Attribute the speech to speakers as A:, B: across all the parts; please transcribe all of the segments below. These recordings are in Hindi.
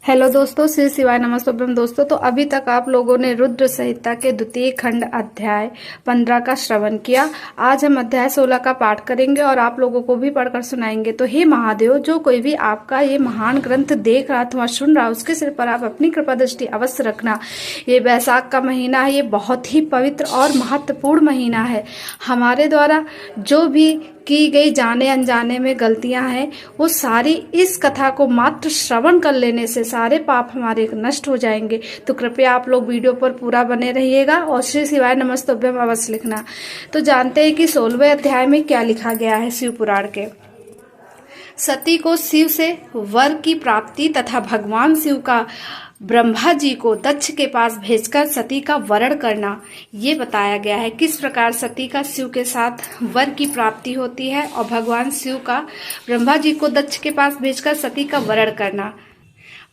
A: हेलो दोस्तों, श्री शिवाय नमस्तुभ्यम। दोस्तों, तो अभी तक आप लोगों ने रुद्र संहिता के द्वितीय खंड अध्याय 15 का श्रवण किया। आज हम अध्याय 16 का पाठ करेंगे और आप लोगों को भी पढ़कर सुनाएंगे। तो हे महादेव, जो कोई भी आपका ये महान ग्रंथ देख रहा अथवा सुन रहा, उसके सिर पर आप अपनी कृपा दृष्टि अवश्य रखना। ये वैशाख का महीना है, ये बहुत ही पवित्र और महत्वपूर्ण महीना है। हमारे द्वारा जो भी की गई जाने अनजाने में गलतियां हैं, वो सारी इस कथा को मात्र श्रवण कर लेने से सारे पाप हमारे नष्ट हो जाएंगे। तो कृपया आप लोग वीडियो पर पूरा बने रहिएगा और श्री शिवाय नमस्तुभ्यम अवश्य लिखना। तो जानते हैं कि 16वें अध्याय में क्या लिखा गया है। शिव पुराण के सती को शिव से वर की प्राप्ति तथा भगवान शिव का ब्रह्मा जी को दक्ष के पास भेजकर सती का वरण करना, ये बताया गया है। किस प्रकार सती का शिव के साथ वर की प्राप्ति होती है और भगवान शिव का ब्रह्मा जी को दक्ष के पास भेजकर सती का वरण करना।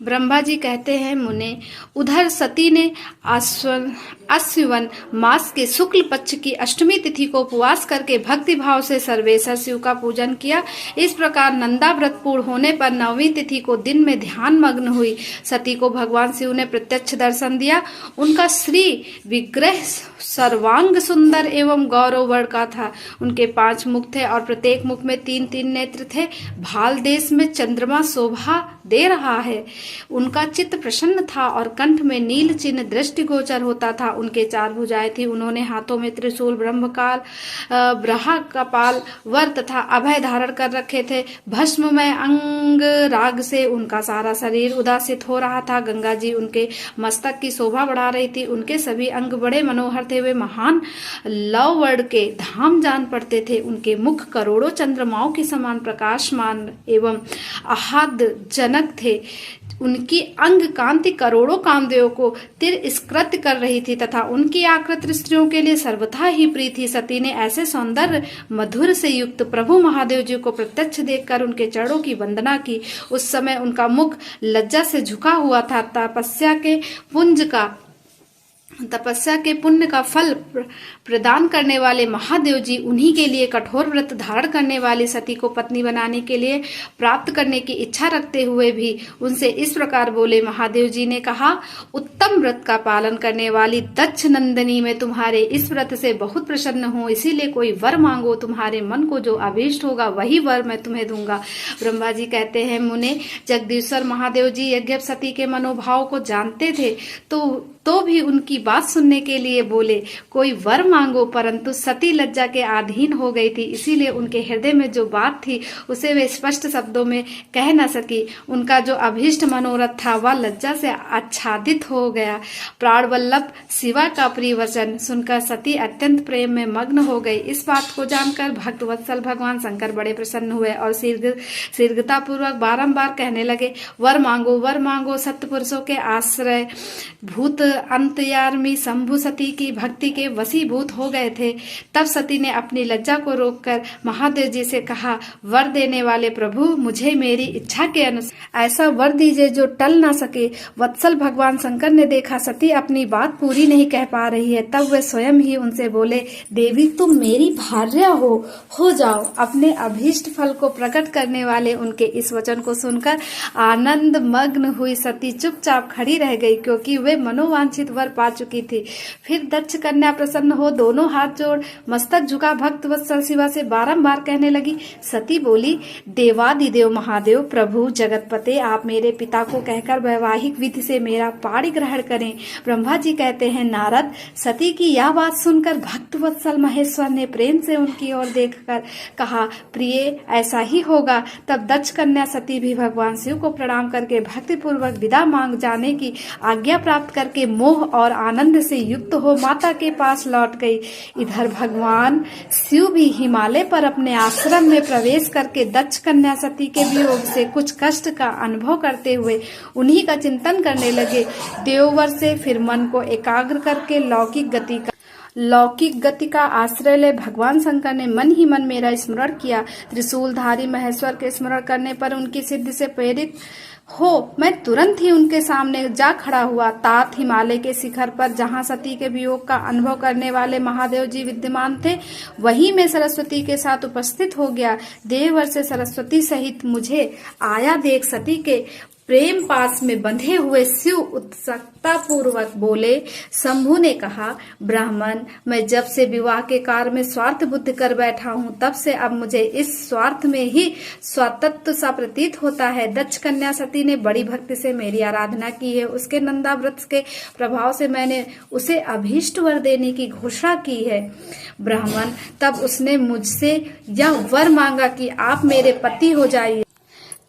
A: ब्रह्मा जी कहते हैं, मुने, उधर सती ने अश्विन मास के शुक्ल पक्ष की अष्टमी तिथि को उपवास करके भक्ति भाव से सर्वेश्वर शिव का पूजन किया। इस प्रकार नंदा व्रत पूर्ण होने पर 9वीं तिथि को दिन में ध्यान मग्न हुई सती को भगवान शिव ने प्रत्यक्ष दर्शन दिया। उनका श्री विग्रह सर्वांग सुंदर एवं गौरवर्ण का था। उनके 5 मुख थे और प्रत्येक मुख में 3-3 नेत्र थे। भाल देश में चंद्रमा शोभा दे रहा है। उनका चित्त प्रसन्न था और कंठ में नील चिन्ह दृष्टिगोचर होता था। उनके 4 भुजाएं थी। उन्होंने हाथों में त्रिशूल, ब्रह्मकाल, ब्रहा कपाल, वर तथा अभय धारण कर रखे थे। भस्ममय अंग राग से उनका सारा शरीर उदासित हो रहा था। गंगा जी उनके मस्तक की शोभा बढ़ा रही थी। उनके सभी अंग बड़े मनोहर थे। वे महान लव वर्ण के धाम जान पड़ते थे। उनके मुख करोड़ों चंद्रमाओं की समान प्रकाशमान एवं आह्लाद जनक थे। उनकी अंग कांति करोड़ों कामदेवों को तिरस्कृत कर रही थी तथा उनकी आकृति स्त्रियों के लिए सर्वथा ही प्रिय थी। सती ने ऐसे सौंदर्य मधुर से युक्त प्रभु महादेव जी को प्रत्यक्ष देखकर उनके चरणों की वंदना की। उस समय उनका मुख लज्जा से झुका हुआ था। तपस्या के पुण्य का फल प्रदान करने वाले महादेव जी उन्हीं के लिए कठोर व्रत धारण करने वाली सती को पत्नी बनाने के लिए प्राप्त करने की इच्छा रखते हुए भी उनसे इस प्रकार बोले। महादेव जी ने कहा, उत्तम व्रत का पालन करने वाली दक्ष नंदिनी, मैं तुम्हारे इस व्रत से बहुत प्रसन्न हूँ, इसीलिए कोई वर मांगो। तुम्हारे मन को जो अभीष्ट होगा वही वर मैं तुम्हें दूंगा। ब्रह्मा जी कहते हैं, मुने, जगदीश्वर महादेव जी यज्ञ सती के मनोभाव को जानते थे तो भी उनकी बात सुनने के लिए बोले, कोई वर मांगो। परंतु सती लज्जा के अधीन हो गई थी, इसीलिए उनके हृदय में जो बात थी उसे वे स्पष्ट शब्दों में कह न सकी। उनका जो अभीष्ट मनोरथ था वह लज्जा से आच्छादित हो गया। प्राण वल्लभ शिवा का प्रिय वचन सुनकर सती अत्यंत प्रेम में मग्न हो गई। इस बात को जानकर भक्त वत्सल भगवान शंकर बड़े प्रसन्न हुए और शीघ्रता पूर्वक बारंबार कहने लगे, वर मांगो, वर मांगो। सत्पुरुषों के आश्रय भूत अंतर्यामी शंभु सती की भक्ति के वशीभूत हो गए थे। तब सती ने अपनी लज्जा को रोककर महादेव जी से कहा, वर देने वाले प्रभु, मुझे मेरी इच्छा के अनुसार ऐसा वर दीजिए जो टल ना सके। वत्सल भगवान शंकर ने देखा सती अपनी बात पूरी नहीं कह पा रही है। तब वे स्वयं ही उनसे बोले, देवी, तुम मेरी भार्या हो जाओ। अपने अभीष्ट फल को प्रकट करने वाले उनके इस वचन को सुनकर आनंद मग्न हुई सती चुपचाप खड़ी रह गई, क्योंकि वे मनोवांछित वर पा चुकी थी। फिर दक्ष कन्या प्रसन्न हो दोनों हाथ जोड़ मस्तक झुका भक्त वत्सल शिवा से बारंबार कहने लगी। सती बोली, देवादिदेव महादेव प्रभु जगतपते, आप मेरे पिता को कहकर वैवाहिक विधि से मेरा पाणी ग्रहण करें। ब्रह्मा जी कहते हैं, नारद, सती की यह बात सुनकर भक्त वत्सल महेश्वर ने प्रेम से उनकी ओर देखकर कहा, प्रिय, ऐसा ही होगा। तब दक्ष कन्या सती भी भगवान शिव को प्रणाम करके भक्ति पूर्वक विदा मांग जाने की आज्ञा प्राप्त करके मोह और आनंद से युक्त हो माता के पास लौट गई। इधर भगवान शिव भी हिमालय पर अपने आश्रम में प्रवेश करके दक्ष कन्या सती के वियोग से कुछ कष्ट का अनुभव करते हुए उन्हीं का चिंतन करने लगे। देववर से फिर मन को एकाग्र करके लौकिक गति का आश्रय ले भगवान शंकर ने मन ही मन मेरा स्मरण किया। त्रिशूलधारी महेश्वर के स्मरण करने पर उनकी सिद्धि से प्रेरित हो मैं तुरंत ही उनके सामने जा खड़ा हुआ। तात हिमालय के शिखर पर जहाँ सती के वियोग का अनुभव करने वाले महादेव जी विद्यमान थे, वहीं मैं सरस्वती के साथ उपस्थित हो गया। देववर से सरस्वती सहित मुझे आया देख सती के प्रेम पास में बंधे हुए शिव उत्सुकता पूर्वक बोले। शंभु ने कहा, ब्राह्मण, मैं जब से विवाह के कार्य में स्वार्थ बुद्धि कर बैठा हूँ, तब से अब मुझे इस स्वार्थ में ही स्वातत्व सा प्रतीत होता है। दक्ष कन्या सती ने बड़ी भक्ति से मेरी आराधना की है। उसके नंदा व्रत के प्रभाव से मैंने उसे अभीष्ट वर देने की घोषणा की है। ब्राह्मण, तब उसने मुझसे यह वर मांगा कि आप मेरे पति हो जाइए।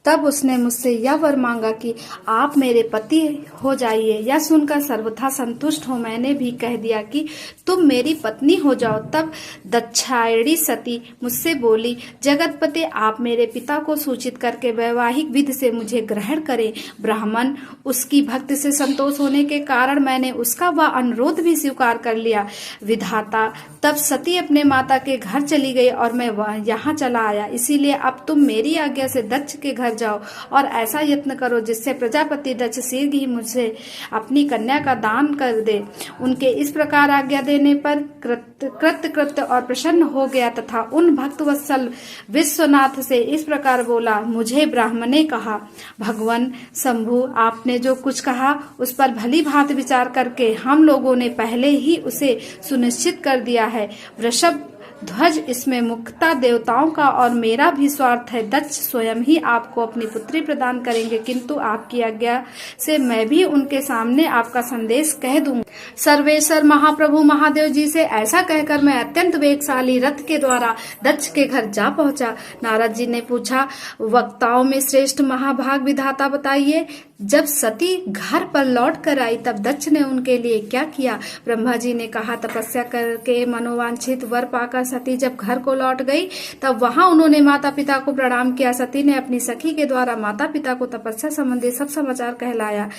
A: तब उसने मुझसे यह वर मांगा कि आप मेरे पति हो जाइए। यह सुनकर सर्वथा संतुष्ट हो मैंने भी कह दिया कि तुम मेरी पत्नी हो जाओ। तब दक्षायणी सती मुझसे बोली, जगतपते, आप मेरे पिता को सूचित करके वैवाहिक विधि से मुझे ग्रहण करें। ब्राह्मण, उसकी भक्ति से संतोष होने के कारण मैंने उसका वह अनुरोध भी स्वीकार कर लिया। विधाता, तब सती अपने माता के घर चली गई और मैं यहाँ चला आया। इसीलिए अब तुम मेरी आज्ञा से दक्ष के घर जाओ और ऐसा यत्न करो जिससे प्रजापति दक्ष शीघ्र ही मुझसे अपनी कन्या का दान कर दे। उनके इस प्रकार आज्ञा देने पर कृत्य और प्रसन्न हो गया तथा उन भक्तवत्सल विश्वनाथ से इस प्रकार बोला, मुझे ब्राह्मण ने कहा, भगवान शंभु, आपने जो कुछ कहा उस पर भली भांति विचार करके हम लोगों ने पहले ही उसे सुनिश्चित कर दिया है। वृषभ ध्वज इसमें मुख्यतः देवताओं का और मेरा भी स्वार्थ है। दक्ष स्वयं ही आपको अपनी पुत्री प्रदान करेंगे, किंतु आपकी आज्ञा से मैं भी उनके सामने आपका संदेश कह दूंगा। सर्वेश्वर महाप्रभु महादेव जी से ऐसा कहकर मैं अत्यंत वेगशाली रथ के द्वारा दक्ष के घर जा पहुंचा। नारद जी ने पूछा, वक्ताओं में श्रेष्ठ महाभाग विधाता बताइए, जब सती घर पर लौट कर आई तब दक्ष ने उनके लिए क्या किया? ब्रह्मा जी ने कहा, तपस्या करके मनोवांछित वर पाकर सती जब घर को लौट गई तब वहां उन्होंने माता पिता को प्रणाम किया। सती ने अपनी सखी के द्वारा माता पिता को तपस्या संबंधी सब समाचार कहलाया।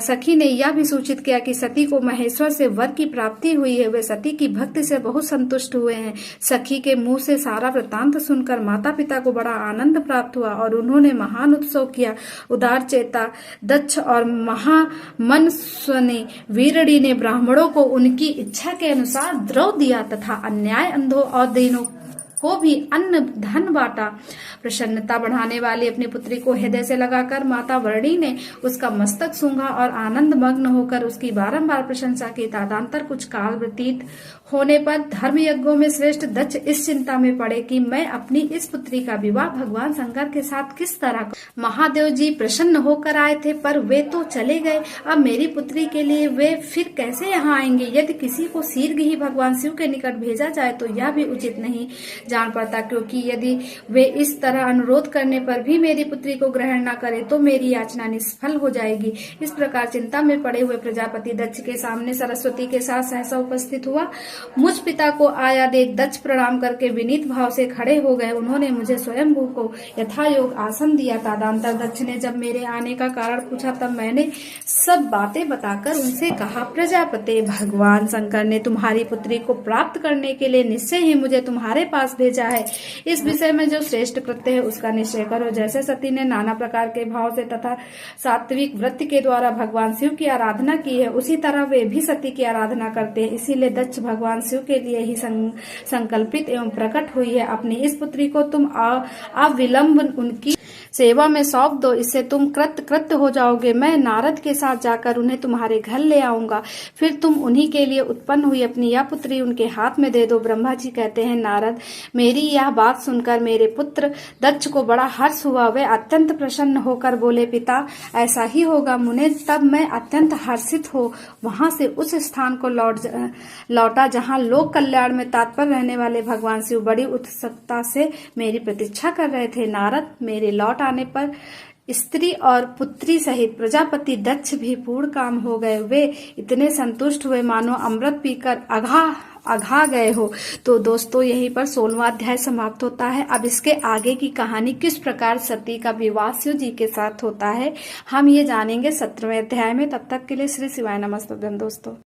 A: सखी ने यह भी सूचित किया कि सती को महेश्वर से वर की प्राप्ति हुई है। वे सती की भक्ति से बहुत संतुष्ट हुए हैं। सखी के मुंह से सारा वृत्तांत सुनकर माता पिता को बड़ा आनंद प्राप्त हुआ और उन्होंने महान उत्सव किया। उदार चेता दक्ष और महामनस्विनी वीरड़ी ने ब्राह्मणों को उनकी इच्छा के अनुसार द्रव दिया तथा अन्याय अंधों और दीनों को भी अन्न धन बांटा। प्रसन्नता बढ़ाने वाली अपनी पुत्री को हृदय से लगाकर माता वर्णी ने उसका मस्तक सूंघा और आनंद मग्न होकर उसकी बारंबार प्रशंसा की। तदंतर कुछ काल व्यतीत होने पर धर्म यज्ञों में श्रेष्ठ दक्ष इस चिंता में पड़े कि मैं अपनी इस पुत्री का विवाह भगवान शंकर के साथ किस तरह। महादेव जी प्रसन्न होकर आए थे, पर वे तो चले गए। अब मेरी पुत्री के लिए वे फिर कैसे यहाँ आएंगे? यदि किसी को शीघ्र ही भगवान शिव के निकट भेजा जाए तो यह भी उचित नहीं जान पड़ता, क्योंकि यदि वे इस तरह अनुरोध करने पर भी मेरी पुत्री को ग्रहण न करे तो मेरी याचना निष्फल हो जाएगी। इस प्रकार चिंता में पड़े हुए प्रजापति दक्ष के सामने सरस्वती के साथ सहसा उपस्थित हुआ। मुझ पिता को आया देख दक्ष प्रणाम करके विनीत भाव से खड़े हो गए। उन्होंने मुझे स्वयंभू को यथायोग आसन दिया। तदंतर दक्ष ने जब मेरे आने का कारण पूछा तब मैंने सब बातें बताकर उनसे कहा, प्रजापति, भगवान शंकर ने तुम्हारी पुत्री को प्राप्त करने के लिए निश्चय ही मुझे तुम्हारे पास भेजा है। इस विषय में जो श्रेष्ठ कृत्य है उसका निश्चय करो। जैसे सती ने नाना प्रकार के भाव से तथा सात्विक वृत्ति के द्वारा भगवान शिव की आराधना की है, उसी तरह वे भी सती की आराधना करते हैं। इसीलिए दक्ष भगवान शिव के लिए ही संकल्पित एवं प्रकट हुई है। अपनी इस पुत्री को तुम अविलंब उनकी सेवा में सौंप दो, इससे तुम कृत्य हो जाओगे। मैं नारद के साथ जाकर उन्हें तुम्हारे घर ले आऊंगा, फिर तुम उन्हीं के लिए उत्पन्न हुई अपनी यह पुत्री उनके हाथ में दे दो। ब्रह्मा जी कहते हैं, नारद, मेरी यह बात सुनकर मेरे पुत्र दक्ष को बड़ा हर्ष हुआ। वे अत्यंत प्रसन्न होकर बोले, पिता, ऐसा ही होगा मुने। तब मैं अत्यंत हर्षित हो वहां से उस स्थान को लौटा जहाँ लोक कल्याण में तात्पर रहने वाले भगवान शिव बड़ी उत्सुकता से मेरी प्रतीक्षा कर रहे थे। नारद, मेरे लौट आने पर स्त्री और पुत्री सहित प्रजापति दक्ष भी पूर्ण काम हो गए। वे इतने संतुष्ट हुए मानो अमृत पीकर अघा गए हो। तो दोस्तों, यहीं पर 16वां अध्याय समाप्त होता है। अब इसके आगे की कहानी किस प्रकार सती का विवाह शिव जी के साथ होता है, हम ये जानेंगे 17वें अध्याय में। तब तक के लिए श्री शिवाय नमस्तुभ्यं दोस्तों।